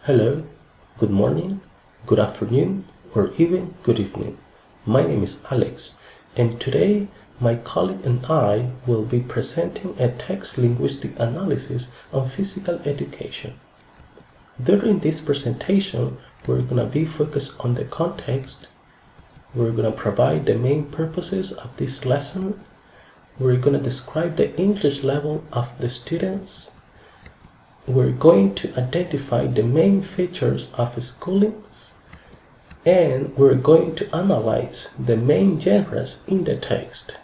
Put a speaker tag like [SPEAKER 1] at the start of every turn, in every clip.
[SPEAKER 1] Hello, good morning, good afternoon, or even good evening. My name is Alex, and today my colleague and I will be presenting a text linguistic analysis on physical education. During this presentation, we're going to be focused on the context. We're going to provide the main purposes of this lesson. We're going to describe the English level of the students. We're going to identify the main features of schoolings, and we're going to analyze the main genres in the text.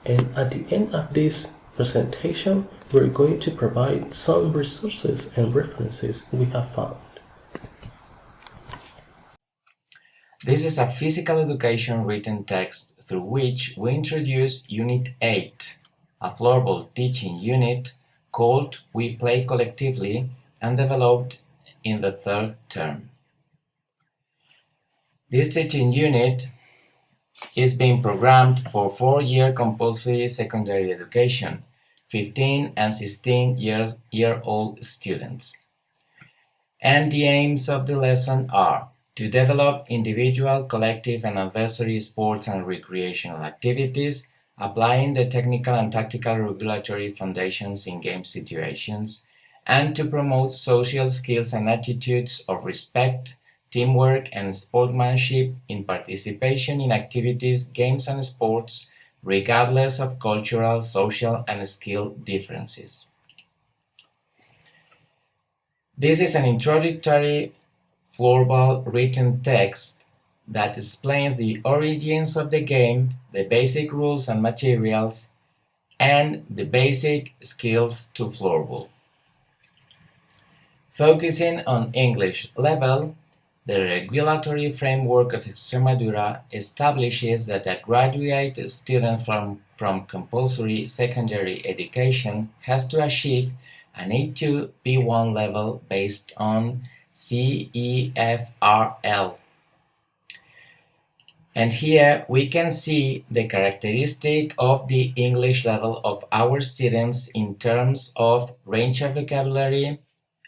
[SPEAKER 1] And at the end of this presentation, we're going to provide some resources and references we have found.
[SPEAKER 2] This is a physical education written text through which we introduce Unit 8, a floorball teaching unit called We Play Collectively and developed in the third term. This teaching unit is being programmed for 4-year compulsory secondary education, 15 and 16-year-old students. And the aims of the lesson are to develop individual, collective, and adversary sports and recreational activities, applying the technical and tactical regulatory foundations in game situations, and to promote social skills and attitudes of respect, teamwork, and sportsmanship in participation in activities, games, and sports, regardless of cultural, social, and skill differences. This is an introductory floorball written text that explains the origins of the game, the basic rules and materials, and the basic skills to floorball. Focusing on English level, the regulatory framework of Extremadura establishes that a graduate student from compulsory secondary education has to achieve an A2 B1 level based on CEFRL. And here we can see the characteristic of the English level of our students in terms of range of vocabulary,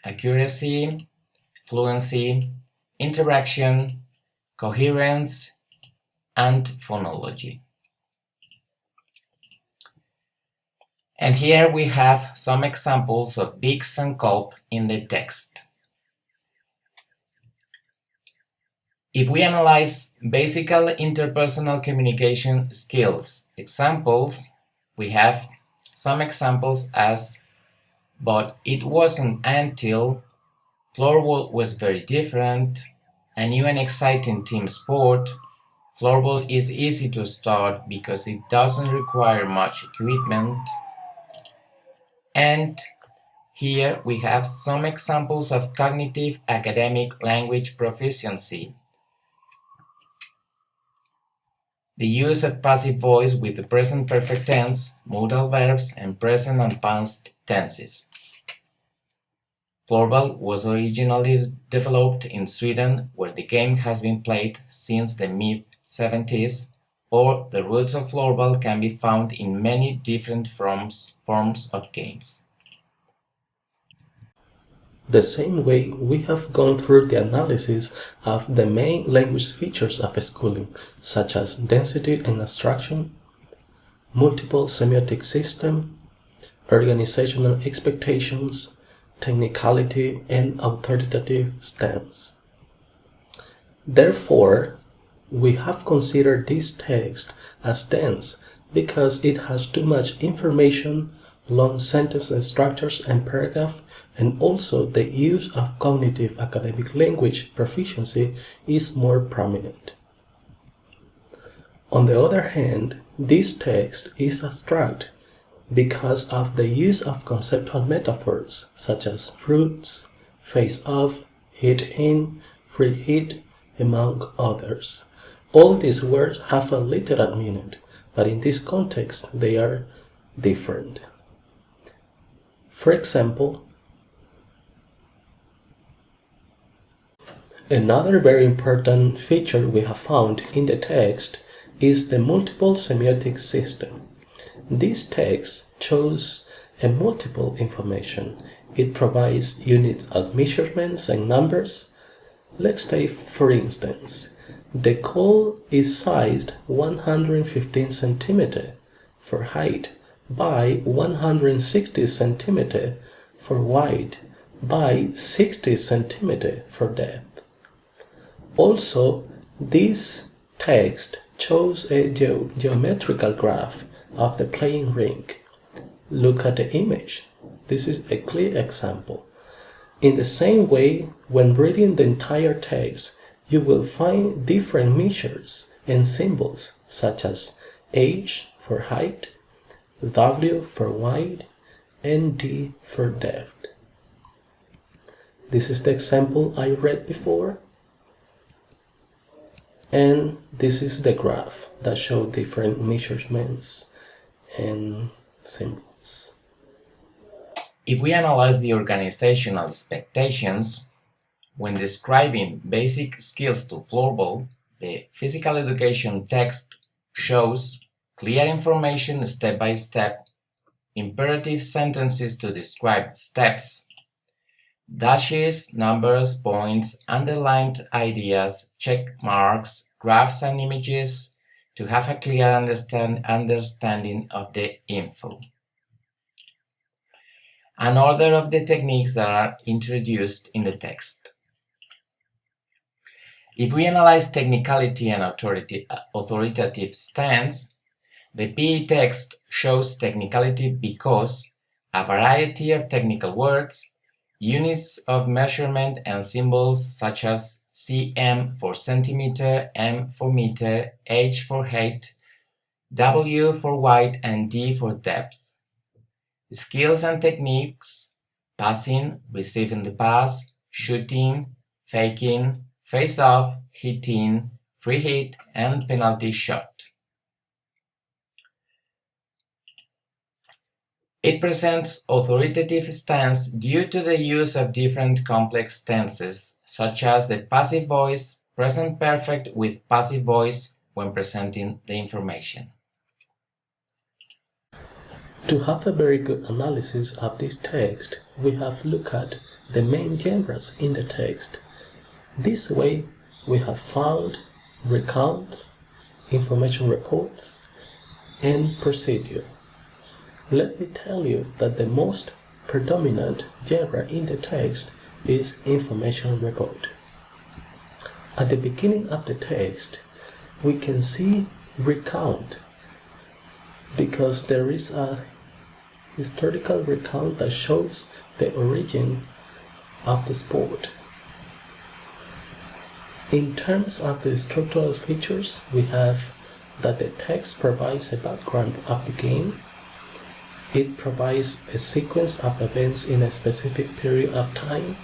[SPEAKER 2] accuracy, fluency, interaction, coherence, and phonology. And here we have some examples of Bix and Culp in the text. If we analyze basic interpersonal communication skills examples, we have some examples as, but it wasn't until, floorball was very different, a new and exciting team sport, floorball is easy to start because it doesn't require much equipment, and here we have some examples of cognitive academic language proficiency. The use of passive voice with the present perfect tense, modal verbs, and present and past tenses. Floorball was originally developed in Sweden, where the game has been played since the mid-70s, or the roots of floorball can be found in many different forms of games.
[SPEAKER 1] The same way we have gone through the analysis of the main language features of schooling, such as density and abstraction, multiple semiotic system, organizational expectations, technicality, and authoritative stance. Therefore, we have considered this text as dense because it has too much information, long sentence structures and paragraph, and also the use of cognitive academic language proficiency is more prominent. On the other hand, this text is abstract because of the use of conceptual metaphors such as fruits, face-off, hit-in, free hit, among others. All these words have a literal meaning, but in this context they are different. For example, another very important feature we have found in the text is the multiple semiotic system. This text shows a multiple information It provides units of measurements and numbers. Let's take, for instance, the goal is sized 115 cm for height by 160 cm for wide by 60 cm for depth. Also, this text shows a geometrical graph of the playing rink. Look at the image. This is a clear example. In the same way, when reading the entire text, you will find different measures and symbols such as H for height, W for wide, and D for depth. This is the example I read before. And this is the graph that shows different measurements and symbols.
[SPEAKER 2] If we analyze the organizational expectations, when describing basic skills to floorball, the physical education text shows clear information step by step, imperative sentences to describe steps, dashes, numbers, points, underlined ideas, check marks, graphs and images to have a clear understanding of the info. An order of the techniques that are introduced in the text. If we analyze technicality and authoritative stance, the PE text shows technicality because a variety of technical words, units of measurement and symbols such as cm for centimeter, m for meter, h for height, w for wide, and d for depth. Skills and techniques: passing, receiving the pass, shooting, faking, face-off, hitting, free hit, and penalty shot. It presents authoritative stance due to the use of different complex tenses, such as the passive voice, present perfect with passive voice when presenting the information.
[SPEAKER 1] To have a very good analysis of this text, we have looked at the main genres in the text. This way, we have found recount, information reports, and procedure. Let me tell you that the most predominant genre in the text is information report. At the beginning of the text, we can see recount because there is a historical recount that shows the origin of the sport. In terms of the structural features, we have that the text provides a background of the game. It provides a sequence of events in a specific period of time,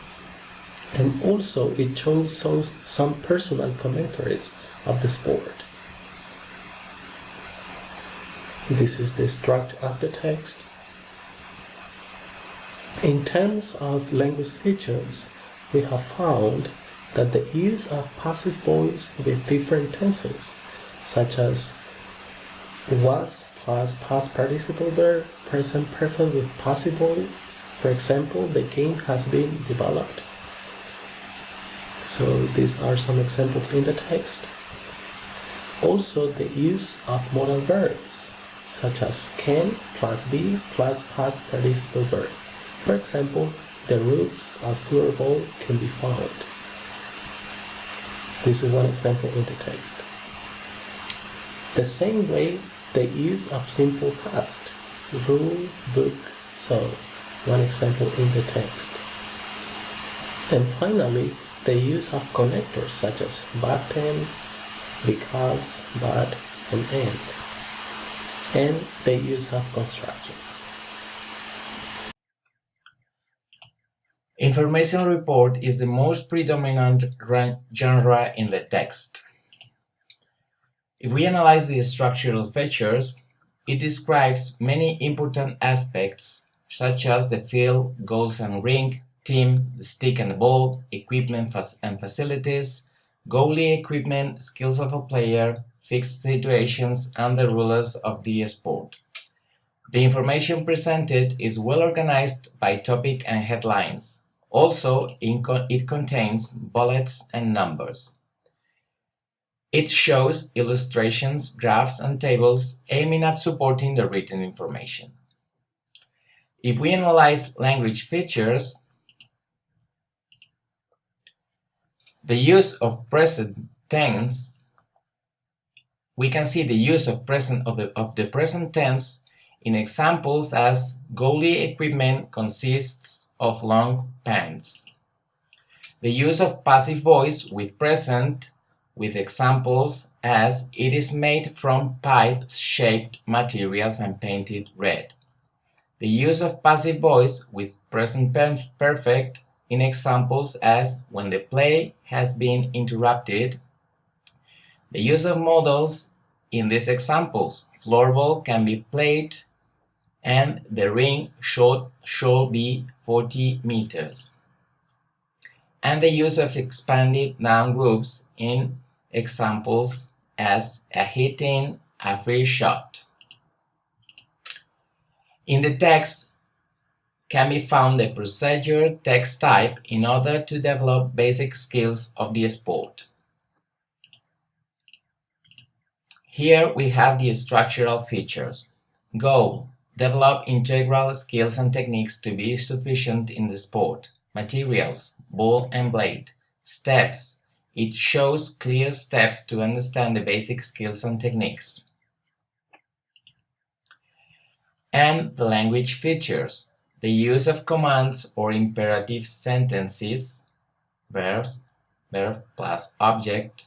[SPEAKER 1] and also it shows some personal commentaries of the sport. This is the structure of the text. In terms of language features, we have found that the use of passive voice with different tenses, such as was plus past participle verb, present perfect with passive voice. For example, the game has been developed. So these are some examples in the text. Also, the use of modal verbs, such as can plus be plus past participle verb. For example, the roots of floorball can be found. This is one example in the text. The same way, the use of simple past, rule, book, so, one example in the text. And finally, the use of connectors such as but/and, because, but, and and. And the use of constructions.
[SPEAKER 2] Information report is the most predominant genre in the text. If we analyze the structural features, it describes many important aspects such as the field, goals and rink, team, the stick and the ball, equipment and facilities, goalie equipment, skills of a player, fixed situations, and the rulers of the sport. The information presented is well organized by topic and headlines. Also, it contains bullets and numbers. It shows illustrations, graphs, and tables aiming at supporting the written information. If we analyze language features, the use of present tense, we can see the use of the present tense in examples as goalie equipment consists of long pants. The use of passive voice with present with examples as it is made from pipe-shaped materials and painted red. The use of passive voice with present perfect in examples as when the play has been interrupted. The use of modals in these examples, floorball can be played and the ring should be 40 meters. And the use of expanded noun groups in examples as a hitting, a free shot. In the text can be found the procedure text type in order to develop basic skills of the sport. Here we have the structural features. Goal: develop integral skills and techniques to be sufficient in the sport. Materials: ball and blade. Steps: it shows clear steps to understand the basic skills and techniques. And the language features: the use of commands or imperative sentences, verbs, verb plus object,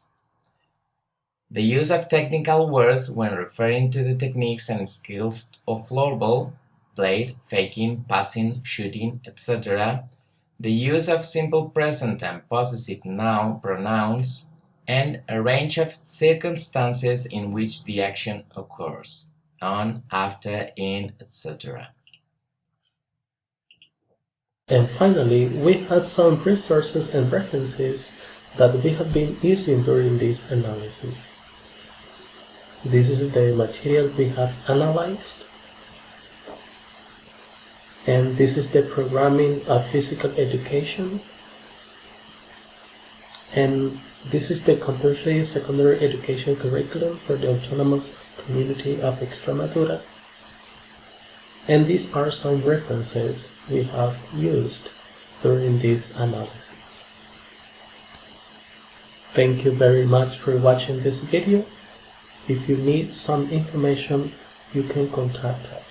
[SPEAKER 2] the use of technical words when referring to the techniques and skills of floorball, blade, faking, passing, shooting, etc., the use of simple present and possessive noun pronouns, and a range of circumstances in which the action occurs, on, after, in, etc.
[SPEAKER 1] And finally, we have some resources and references that we have been using during this analysis. This is the material we have analyzed, and this is the programming of physical education, and this is the compulsory secondary education curriculum for the autonomous community of Extremadura. And these are some references we have used during this analysis. Thank you very much for watching this video. If you need some information, you can contact us.